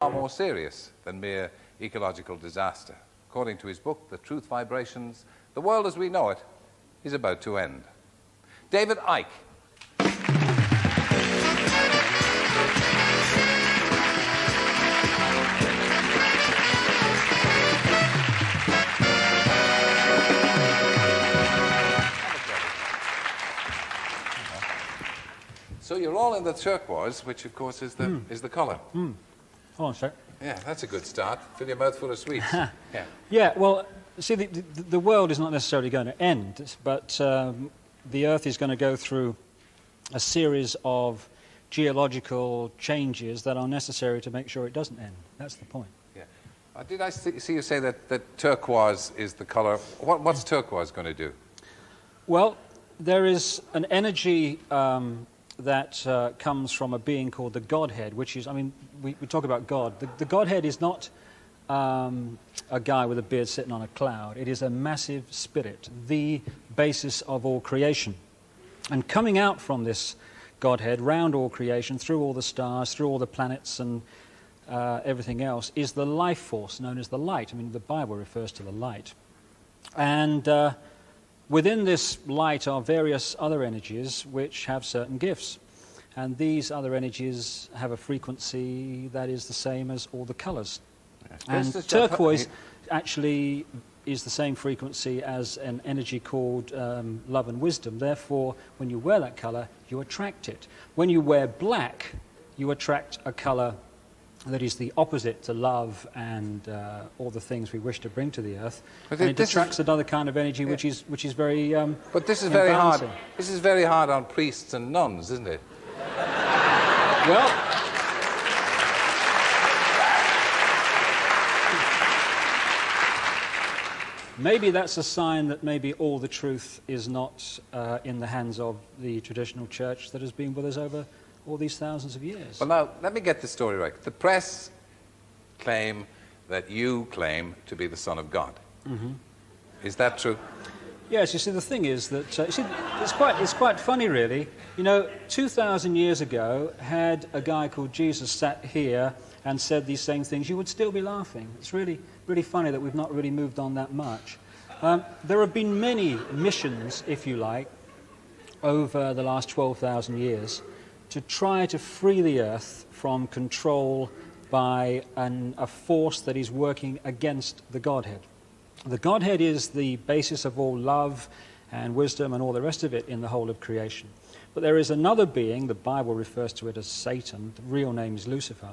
far more serious than mere ecological disaster. According to his book, The Truth Vibrations, the world as we know it is about to end. David Icke. So you're all in the turquoise, which of course is the colour. Hold on a sec. Yeah, that's a good start. Fill your mouth full of sweets. Yeah. Yeah, well, see, the world is not necessarily going to end, but the Earth is going to go through a series of geological changes that are necessary to make sure it doesn't end. That's the point. Yeah. Did I see you say that turquoise is the colour? What's turquoise going to do? Well, there is an energy that comes from a being called the Godhead, which is, I mean, we talk about God. The Godhead is not a guy with a beard sitting on a cloud. It is a massive spirit, the basis of all creation. And coming out from this Godhead, round all creation, through all the stars, through all the planets and everything else, is the life force known as the light. I mean, the Bible refers to the light. And within this light are various other energies which have certain gifts. And these other energies have a frequency that is the same as all the colours. And turquoise actually is the same frequency as an energy called love and wisdom. Therefore, when you wear that colour, you attract it. When you wear black, you attract a colour that is the opposite to love and all the things we wish to bring to the earth. And it attracts another kind of energy, which is very But this is very hard. This is very hard on priests and nuns, isn't it? Well, maybe that's a sign that maybe all the truth is not in the hands of the traditional church that has been with us over all these thousands of years. Well, now, let me get the story right. The press claim that you claim to be the Son of God. Mm-hmm. Is that true? Yes, you see, the thing is that, you see, it's quite funny, really. You know, 2,000 years ago, had a guy called Jesus sat here and said these same things, you would still be laughing. It's really, really funny that we've not really moved on that much. There have been many missions, if you like, over the last 12,000 years to try to free the earth from control by a force that is working against the Godhead. The Godhead is the basis of all love and wisdom and all the rest of it in the whole of creation. But there is another being, the Bible refers to it as Satan, the real name is Lucifer,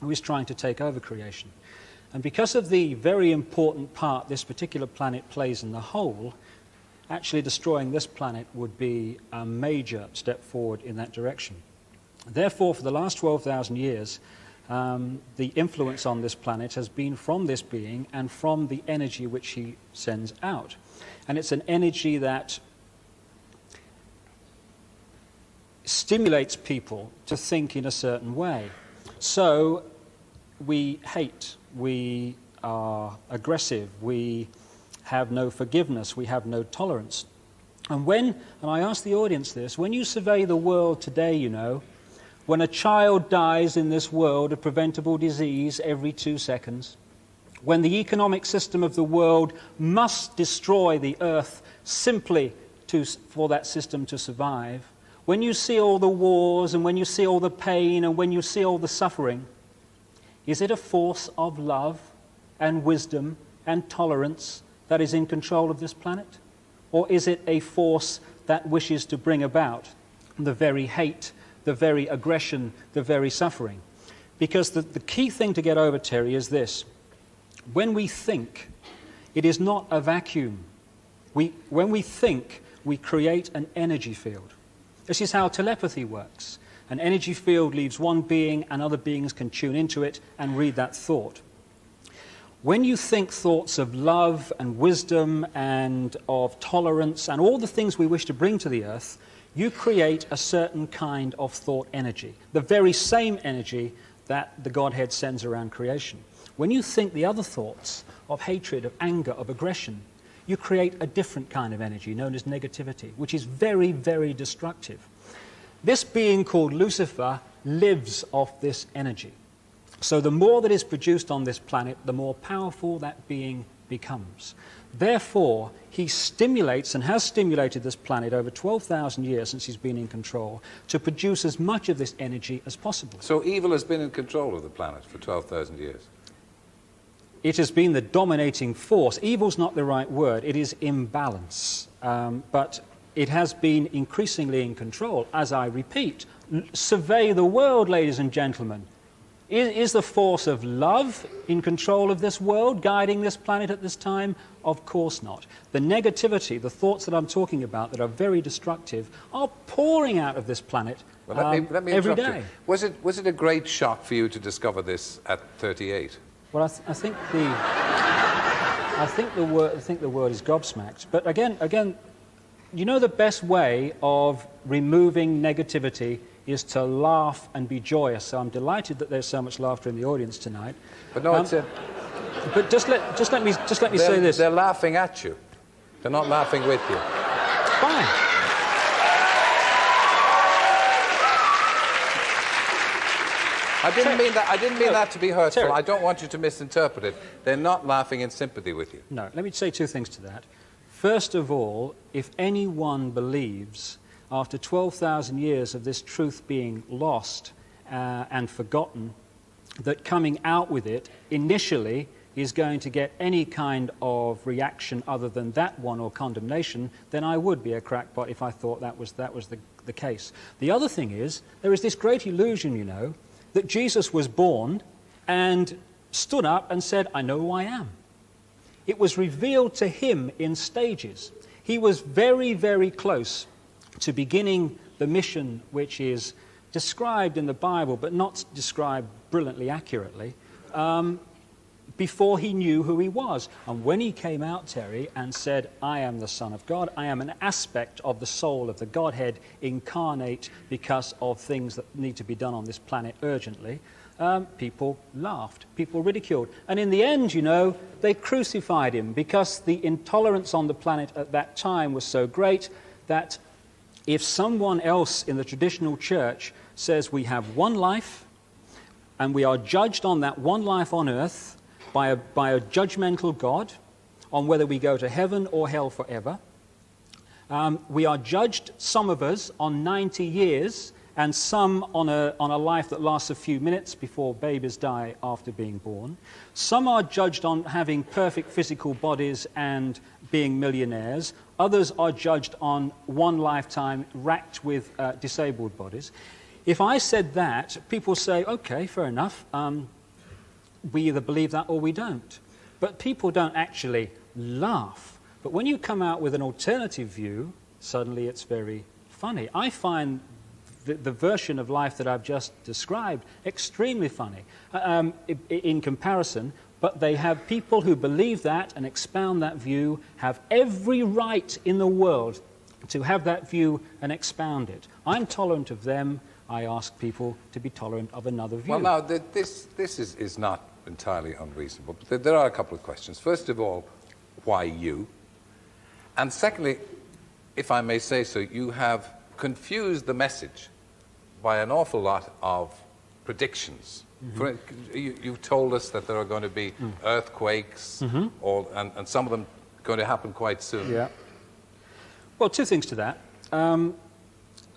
who is trying to take over creation. And because of the very important part this particular planet plays in the whole, actually destroying this planet would be a major step forward in that direction. Therefore, for the last 12,000 years, the influence on this planet has been from this being and from the energy which he sends out. And it's an energy that stimulates people to think in a certain way. So we hate, we are aggressive, we have no forgiveness, we have no tolerance. And I ask the audience this, when you survey the world today, you know, when a child dies in this world of preventable disease every 2 seconds, when the economic system of the world must destroy the earth simply for that system to survive, when you see all the wars and when you see all the pain and when you see all the suffering, is it a force of love and wisdom and tolerance that is in control of this planet? Or is it a force that wishes to bring about the very hate, the very aggression, the very suffering? Because the key thing to get over, Terry, is this. When we think, it is not a vacuum. When we think, we create an energy field. This is how telepathy works. An energy field leaves one being and other beings can tune into it and read that thought. When you think thoughts of love and wisdom and of tolerance and all the things we wish to bring to the earth, you create a certain kind of thought energy, the very same energy that the Godhead sends around creation. When you think the other thoughts of hatred, of anger, of aggression, you create a different kind of energy known as negativity, which is very, very destructive. This being called Lucifer lives off this energy. So the more that is produced on this planet, the more powerful that being becomes. Therefore, he stimulates and has stimulated this planet over 12,000 years since he's been in control to produce as much of this energy as possible. So evil has been in control of the planet for 12,000 years? It has been the dominating force. Evil's not the right word. It is imbalance. But it has been increasingly in control. As I repeat, survey the world, ladies and gentlemen. Is the force of love in control of this world, guiding this planet at this time? Of course not. The negativity, the thoughts that I'm talking about that are very destructive, are pouring out of this planet let me every interrupt day. you. Was it a great shock for you to discover this at 38? Well, I think the word is gobsmacked. But again, you know, the best way of removing negativity is to laugh and be joyous. So I'm delighted that there's so much laughter in the audience tonight. But no, but just let me say this. They're laughing at you. They're not laughing with you. Fine. I didn't mean that to be hurtful. Terry. I don't want you to misinterpret it. They're not laughing in sympathy with you. No, let me say two things to that. First of all, if anyone believes, after 12,000 years of this truth being lost and forgotten, that coming out with it initially is going to get any kind of reaction other than that one or condemnation, then I would be a crackpot if I thought that was the case. The other thing is, there is this great illusion, you know, that Jesus was born and stood up and said, "I know who I am." It was revealed to him in stages. He was very, very close to beginning the mission which is described in the Bible, but not described brilliantly accurately, before he knew who he was. And when he came out, Terry, and said, "I am the Son of God, I am an aspect of the soul of the Godhead incarnate because of things that need to be done on this planet urgently," people laughed, people ridiculed. And in the end, you know, they crucified him because the intolerance on the planet at that time was so great that if someone else in the traditional church says we have one life and we are judged on that one life on earth by a judgmental God on whether we go to heaven or hell forever, we are judged, some of us, on 90 years and some on a life that lasts a few minutes before babies die after being born. Some are judged on having perfect physical bodies and being millionaires. Others are judged on one lifetime racked with disabled bodies. If I said that, people say, okay, fair enough, we either believe that or we don't. But people don't actually laugh. But when you come out with an alternative view, suddenly it's very funny. I find the version of life that I've just described extremely funny in comparison, but they have people who believe that and expound that view, have every right in the world to have that view and expound it. I'm tolerant of them. I ask people to be tolerant of another view. Well, now, this is not entirely unreasonable, but there are a couple of questions. First of all, why you? And secondly, if I may say so, you have confused the message by an awful lot of predictions. Mm-hmm. You've told us that there are going to be earthquakes, and some of them going to happen quite soon. Yeah. Well, two things to that.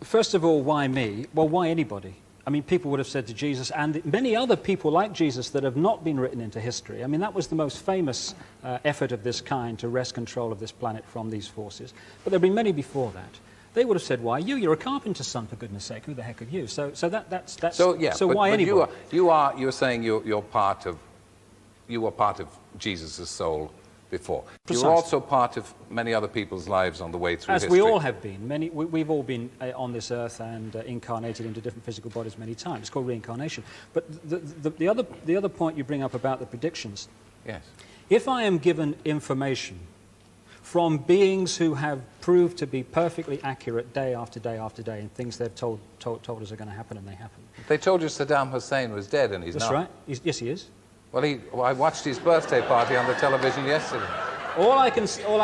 First of all, why me? Well, why anybody? I mean, people would have said to Jesus, and many other people like Jesus that have not been written into history. I mean, that was the most famous effort of this kind to wrest control of this planet from these forces. But there have been many before that. They would have said, "Why you? You're a carpenter's son, for goodness' sake. Who the heck are you?" So that's so yeah. So but, why but anybody? You're saying you were part of Jesus' soul before. Precisely. You're also part of many other people's lives on the way through history. As we all have been. We've all been on this earth and incarnated into different physical bodies many times. It's called reincarnation. But the other point you bring up about the predictions. Yes. If I am given information from beings who have proved to be perfectly accurate day after day after day, and things they've told us are going to happen, and they happen. They told you Saddam Hussein was dead, and he's That's not. right. Yes, he is. Well, I watched his birthday party on the television yesterday. All I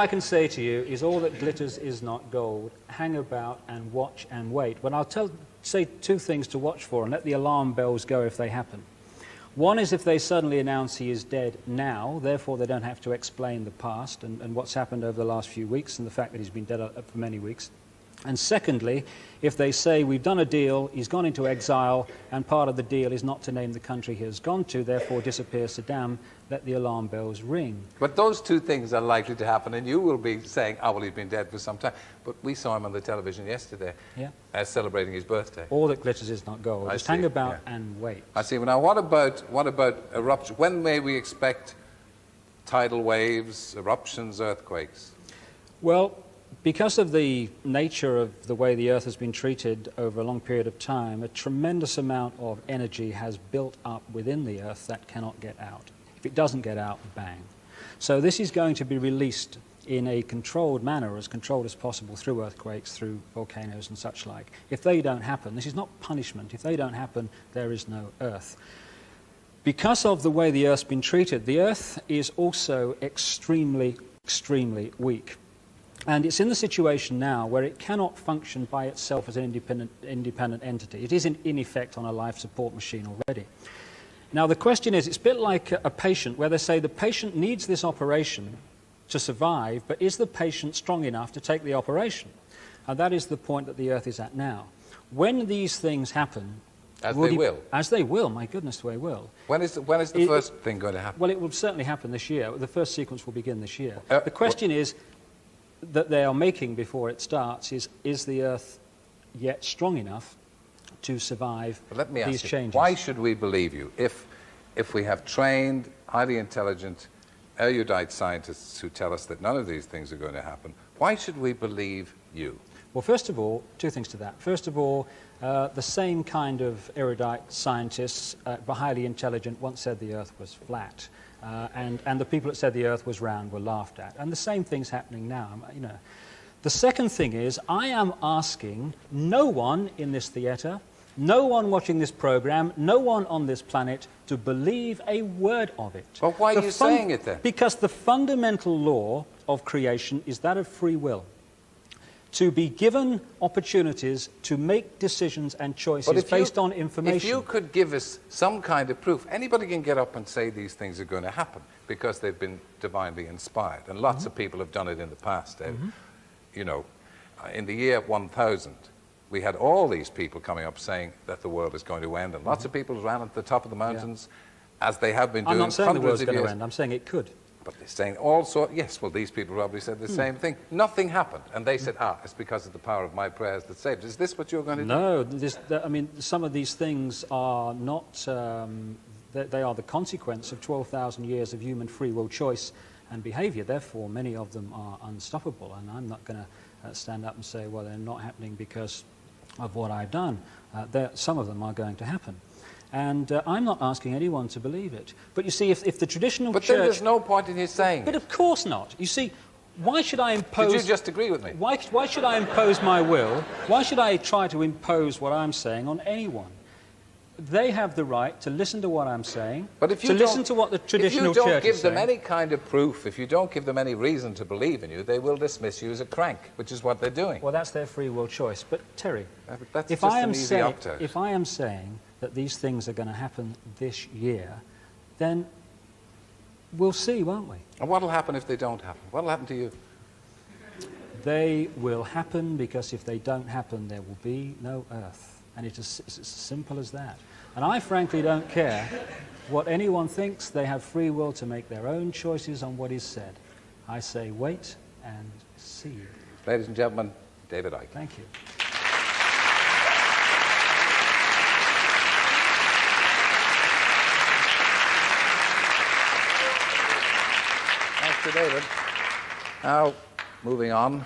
can say to you is all that glitters is not gold. Hang about and watch and wait. But I'll say two things to watch for, and let the alarm bells go if they happen. One is if they suddenly announce he is dead now, therefore they don't have to explain the past and what's happened over the last few weeks and the fact that he's been dead for many weeks. And secondly, if they say, we've done a deal, he's gone into exile, and part of the deal is not to name the country he has gone to, therefore disappear Saddam, let the alarm bells ring. But those two things are likely to happen, and you will be saying, oh, well, he's been dead for some time. But we saw him on the television yesterday, celebrating his birthday. All that glitters is not gold. Just hang about and wait. I see. Well, now, what about eruption? When may we expect tidal waves, eruptions, earthquakes? Well, because of the nature of the way the Earth has been treated over a long period of time, a tremendous amount of energy has built up within the Earth that cannot get out. If it doesn't get out, bang. So this is going to be released in a controlled manner, as controlled as possible, through earthquakes, through volcanoes and such like. If they don't happen, this is not punishment. If they don't happen, there is no Earth. Because of the way the Earth's been treated, the Earth is also extremely, extremely weak. And it's in the situation now where it cannot function by itself as an independent entity. It is in effect on a life support machine already. Now the question is, it's a bit like a patient where they say the patient needs this operation to survive, but is the patient strong enough to take the operation? And that is the point that the Earth is at now. When these things happen... As they will. As they will, my goodness, they will. When is the first thing going to happen? Well, it will certainly happen this year. The first sequence will begin this year. The question is, that they are making before it starts is the Earth yet strong enough to survive let me these ask you, changes? why should we believe you if we have trained, highly intelligent, erudite scientists who tell us that none of these things are going to happen? Why should we believe you? Well, first of all, two things to that. First of all, the same kind of erudite scientists, but highly intelligent, once said the Earth was flat. And the people that said the Earth was round were laughed at. And the same thing's happening now. You know. The second thing is, I am asking no one in this theatre, no one watching this program, no one on this planet to believe a word of it. Well, why are you saying it then? Because the fundamental law of creation is that of free will. To be given opportunities to make decisions and choices based on information. If you could give us some kind of proof, anybody can get up and say these things are going to happen because they've been divinely inspired. And lots of people have done it in the past. You know, in the year 1000, we had all these people coming up saying that the world is going to end. And lots of people ran at the top of the mountains, as they have been doing I'm not saying the world's going to years. end. I'm saying it could. But they're saying also, yes, well, these people probably said the same thing. Nothing happened. And they said, it's because of the power of my prayers that saved. Is this what you're going to do? No, I mean, some of these things are not, they are the consequence of 12,000 years of human free will choice and behavior. Therefore, many of them are unstoppable. And I'm not going to stand up and say, well, they're not happening because of what I've done. Some of them are going to happen. And I'm not asking anyone to believe it. But you see, if the traditional church... But then there's no point in his saying But of course not. You see, why should I impose... Did you just agree with me? Why should I impose my will? Why should I try to impose what I'm saying on anyone? They have the right to listen to what I'm saying, but if you to listen to what the traditional church is saying. If you don't give them any kind of proof, if you don't give them any reason to believe in you, they will dismiss you as a crank, which is what they're doing. Well, that's their free will choice. But, Terry, that's if I am saying that these things are going to happen this year, then we'll see, won't we? And what will happen if they don't happen? What will happen to you? They will happen because if they don't happen, there will be no Earth. And it's as simple as that. And I frankly don't care what anyone thinks. They have free will to make their own choices on what is said. I say wait and see. Ladies and gentlemen, David Icke. Thank you. Thanks to David. Now, moving on.